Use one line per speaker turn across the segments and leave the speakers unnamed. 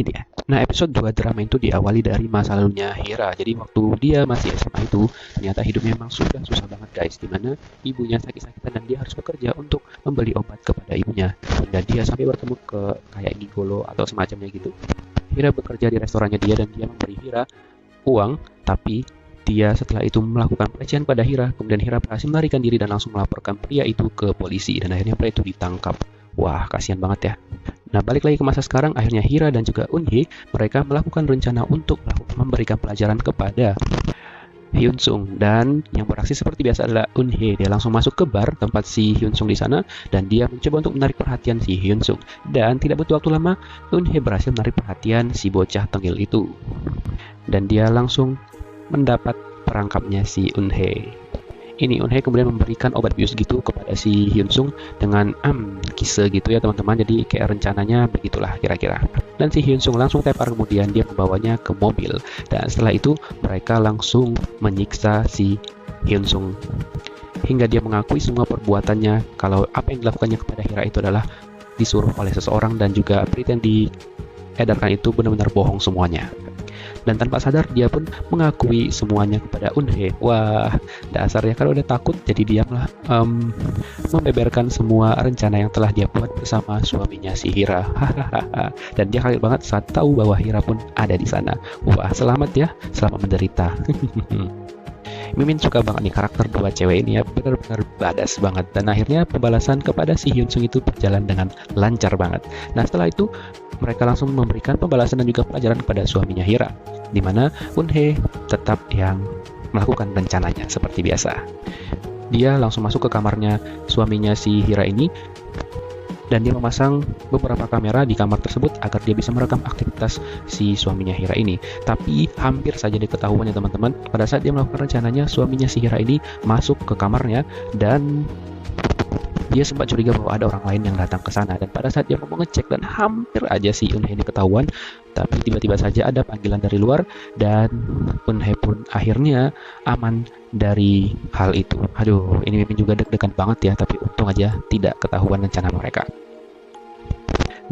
Ini ya. Nah, episode 2 drama itu diawali dari masa lalunya Hira. Jadi waktu dia masih SMA itu, ternyata hidupnya memang sudah susah banget guys. Dimana ibunya sakit-sakitan dan dia harus bekerja untuk membeli obat kepada ibunya. Hingga dia sampai bertemu ke kayak gigolo atau semacamnya gitu. Hira bekerja di restorannya dia dan dia memberi Hira uang, tapi dia setelah itu melakukan pelecehan pada Hira. Kemudian Hira berhasil melarikan diri dan langsung melaporkan pria itu ke polisi. Dan akhirnya pria itu ditangkap. Wah, kasihan banget ya. Nah, balik lagi ke masa sekarang, akhirnya Hira dan juga Eunhye, mereka melakukan rencana untuk memberikan pelajaran kepada Hyunsung. Dan yang beraksi seperti biasa adalah Eunhye. Dia langsung masuk ke bar tempat si Hyunsung di sana, dan dia mencoba untuk menarik perhatian si Hyunsung. Dan tidak butuh waktu lama, Eunhye berhasil menarik perhatian si bocah tengil itu. Dan dia langsung mendapat perangkapnya si Eunhye. Ini Eunhye kemudian memberikan obat bius gitu kepada si Hyunsung dengan kisah gitu ya teman-teman. Jadi kayak rencananya begitulah kira-kira. Dan si Hyunsung langsung tepar, kemudian dia membawanya ke mobil. Dan setelah itu mereka langsung menyiksa si Hyunsung hingga dia mengakui semua perbuatannya, kalau apa yang dilakukannya kepada Hira itu adalah disuruh oleh seseorang, dan juga berita yang diedarkan itu benar-benar bohong semuanya. Dan tanpa sadar dia pun mengakui semuanya kepada Eunhye. Wah, dasarnya kan udah takut, jadi dia malah membeberkan semua rencana yang telah dia buat bersama suaminya si Hira. Dan dia kaget banget saat tahu bahwa Hira pun ada di sana. Wah, selamat ya, selamat menderita. Mimin suka banget nih karakter dua cewek ini ya, benar-benar badass banget. Dan akhirnya pembalasan kepada si Hyunsung itu berjalan dengan lancar banget. Nah, setelah itu mereka langsung memberikan pembalasan dan juga pelajaran kepada suaminya Hira, di mana Eunhye tetap yang melakukan rencananya seperti biasa. Dia langsung masuk ke kamarnya suaminya si Hira ini, dan dia memasang beberapa kamera di kamar tersebut agar dia bisa merekam aktivitas si suaminya Hira ini. Tapi hampir saja diketahuannya teman-teman, pada saat dia melakukan rencananya, suaminya si Hira ini masuk ke kamarnya dan dia sempat curiga bahwa ada orang lain yang datang ke sana. Dan pada saat dia mau ngecek, dan hampir aja si Eunhye ini ketahuan, tapi tiba-tiba saja ada panggilan dari luar dan Eunhye pun akhirnya aman dari hal itu. Aduh, ini Mimin juga deg-degan banget ya, tapi untung aja tidak ketahuan rencana mereka.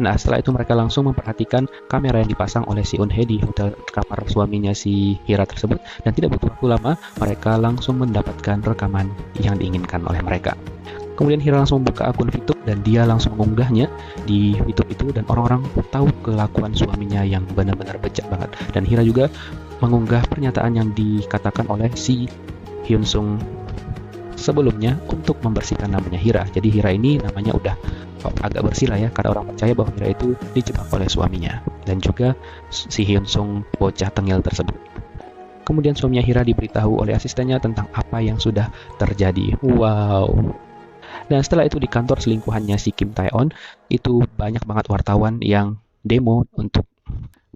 Nah, setelah itu mereka langsung memperhatikan kamera yang dipasang oleh si Eunhye di hotel kamar suaminya si Hira tersebut, dan tidak butuh waktu lama mereka langsung mendapatkan rekaman yang diinginkan oleh mereka. Kemudian Hira langsung membuka akun VTube dan dia langsung mengunggahnya di VTube itu, dan orang-orang tahu kelakuan suaminya yang benar-benar bejat banget. Dan Hira juga mengunggah pernyataan yang dikatakan oleh si Hyunsung sebelumnya untuk membersihkan namanya Hira. Jadi Hira ini namanya udah agak bersih lah ya, karena orang percaya bahwa Hira itu dijebak oleh suaminya dan juga si Hyunsung bocah tengil tersebut. Kemudian suaminya Hira diberitahu oleh asistennya tentang apa yang sudah terjadi. Wow. Dan setelah itu di kantor selingkuhannya si Kim Tae-on itu banyak banget wartawan yang demo untuk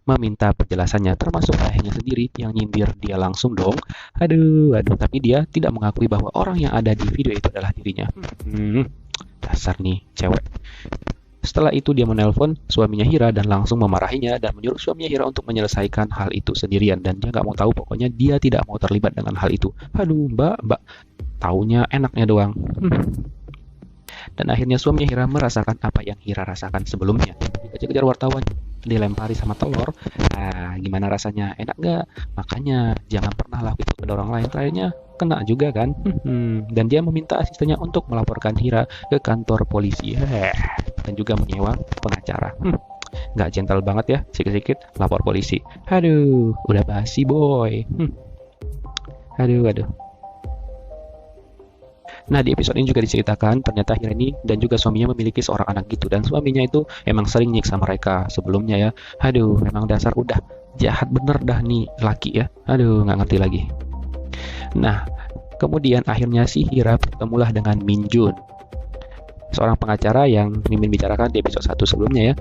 meminta penjelasannya, termasuk ayahnya sendiri yang nyindir dia langsung dong. Aduh, tapi dia tidak mengakui bahwa orang yang ada di video itu adalah dirinya. Dasar nih cewek. Setelah itu dia menelpon suaminya Hira dan langsung memarahinya dan menyuruh suaminya Hira untuk menyelesaikan hal itu sendirian, dan dia nggak mau tahu, pokoknya dia tidak mau terlibat dengan hal itu. Aduh, mbak, taunya enaknya doang. Dan akhirnya suaminya Hira merasakan apa yang Hira rasakan sebelumnya. Dikejar-kejar wartawan, dilempari sama telur. Nah, gimana rasanya? Enak nggak? Makanya jangan pernah lakukan itu ke orang lain, kayaknya kena juga kan. Dan dia meminta asistennya untuk melaporkan Hira ke kantor polisi. Dan juga menyewa pengacara. Nggak gentle banget ya, sikit-sikit lapor polisi. Aduh, udah basi boy. Aduh. Nah, di episode ini juga diceritakan ternyata Hira ini dan juga suaminya memiliki seorang anak gitu, dan suaminya itu emang sering nyiksa mereka sebelumnya ya. Aduh, memang dasar udah jahat bener dah nih laki ya. Aduh, nggak ngerti lagi. Nah, kemudian akhirnya si Hira bertemulah dengan Min Jun, seorang pengacara yang Mimin bicarakan di episode 1 sebelumnya ya.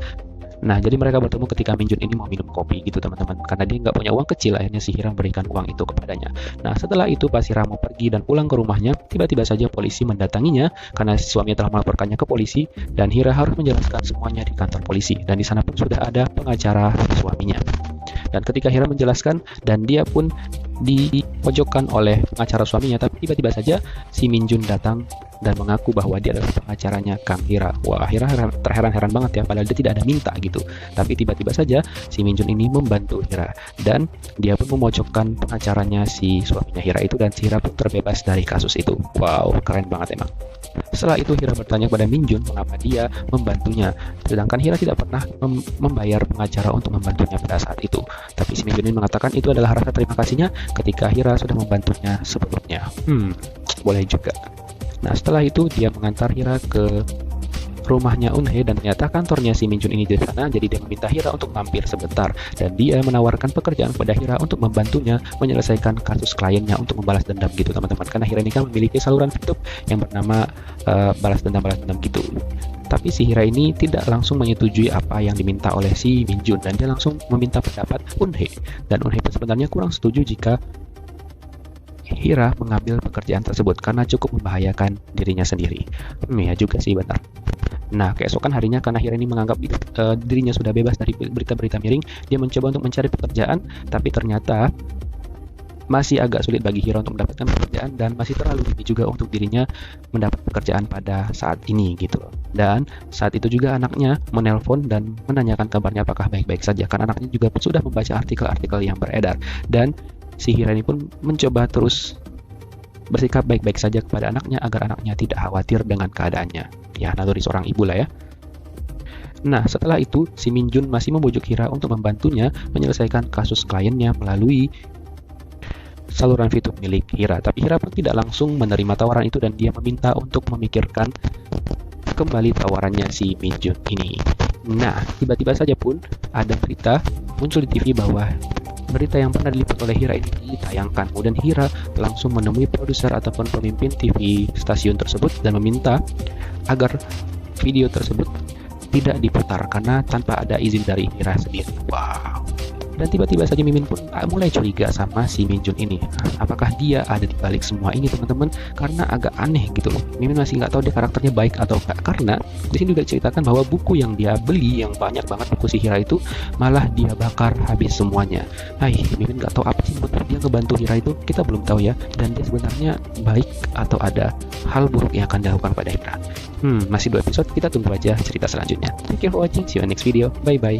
Nah, jadi mereka bertemu ketika Min Jun ini mau minum kopi gitu teman-teman. Karena dia nggak punya uang kecil, akhirnya si Hira memberikan uang itu kepadanya. Nah, setelah itu pas Hira mau pergi dan pulang ke rumahnya, tiba-tiba saja polisi mendatanginya karena suaminya telah melaporkannya ke polisi, dan Hira harus menjelaskan semuanya di kantor polisi. Dan di sana pun sudah ada pengacara suaminya. Dan ketika Hira menjelaskan, dan dia pun dipojokkan oleh pengacara suaminya, tapi tiba-tiba saja si Min Jun datang dan mengaku bahwa dia adalah pengacaranya Kang Hira. Wah, Hira terheran-heran banget ya, padahal dia tidak ada minta gitu. Tapi tiba-tiba saja si Minjun ini membantu Hira, dan dia pun memojokkan pengacaranya si suaminya Hira itu, dan si Hira pun terbebas dari kasus itu. Wow, keren banget emang. Setelah itu Hira bertanya kepada Minjun mengapa dia membantunya, sedangkan Hira tidak pernah membayar pengacara untuk membantunya pada saat itu. Tapi si Minjun ini mengatakan itu adalah rasa terima kasihnya ketika Hira sudah membantunya sebelumnya. Boleh juga. Nah, setelah itu dia mengantar Hira ke rumahnya Eunhye, dan ternyata kantornya si Minjun ini di sana. Jadi dia meminta Hira untuk mampir sebentar, dan dia menawarkan pekerjaan kepada Hira untuk membantunya menyelesaikan kasus kliennya untuk membalas dendam gitu teman-teman, karena Hira ini kan memiliki saluran YouTube yang bernama balas dendam gitu. Tapi si Hira ini tidak langsung menyetujui apa yang diminta oleh si Minjun, dan dia langsung meminta pendapat Eunhye, dan Eunhye pun sebenarnya kurang setuju jika Hira mengambil pekerjaan tersebut karena cukup membahayakan dirinya sendiri. Ya juga sih, benar. Nah, keesokan harinya karena Hira ini menganggap dirinya sudah bebas dari berita-berita miring, dia mencoba untuk mencari pekerjaan, tapi ternyata masih agak sulit bagi Hira untuk mendapatkan pekerjaan, dan masih terlalu dini juga untuk dirinya mendapat pekerjaan pada saat ini gitu loh. Dan saat itu juga anaknya menelpon dan menanyakan kabarnya apakah baik-baik saja, karena anaknya juga sudah membaca artikel-artikel yang beredar, dan si Hira ini pun mencoba terus bersikap baik-baik saja kepada anaknya agar anaknya tidak khawatir dengan keadaannya. Ya, naluri seorang ibu lah ya. Nah, setelah itu si Minjun masih membujuk Hira untuk membantunya menyelesaikan kasus kliennya melalui saluran YouTube milik Hira. Tapi Hira pun tidak langsung menerima tawaran itu, dan dia meminta untuk memikirkan kembali tawarannya si Minjun ini. Nah, tiba-tiba saja pun ada berita muncul di TV bahwa berita yang pernah diliput oleh Hira ini ditayangkan. Kemudian Hira langsung menemui produser ataupun pemimpin TV stasiun tersebut dan meminta agar video tersebut tidak diputar karena tanpa ada izin dari Hira sendiri. Wow. Dan tiba-tiba saja Mimin pun mulai curiga sama si Minjun ini. Apakah dia ada di balik semua ini teman-teman? Karena agak aneh gitu loh. Mimin masih nggak tahu dia karakternya baik atau enggak. Karena di sini juga diceritakan bahwa buku yang dia beli yang banyak banget buku si Hira itu malah dia bakar habis semuanya. Mimin nggak tahu apa sih motif dia ngebantu Hira itu. Kita belum tahu ya. Dan dia sebenarnya baik atau ada hal buruk yang akan dilakukan pada Hira. Masih 2 episode, kita tunggu aja cerita selanjutnya. Thank you for watching. See you in next video. Bye bye.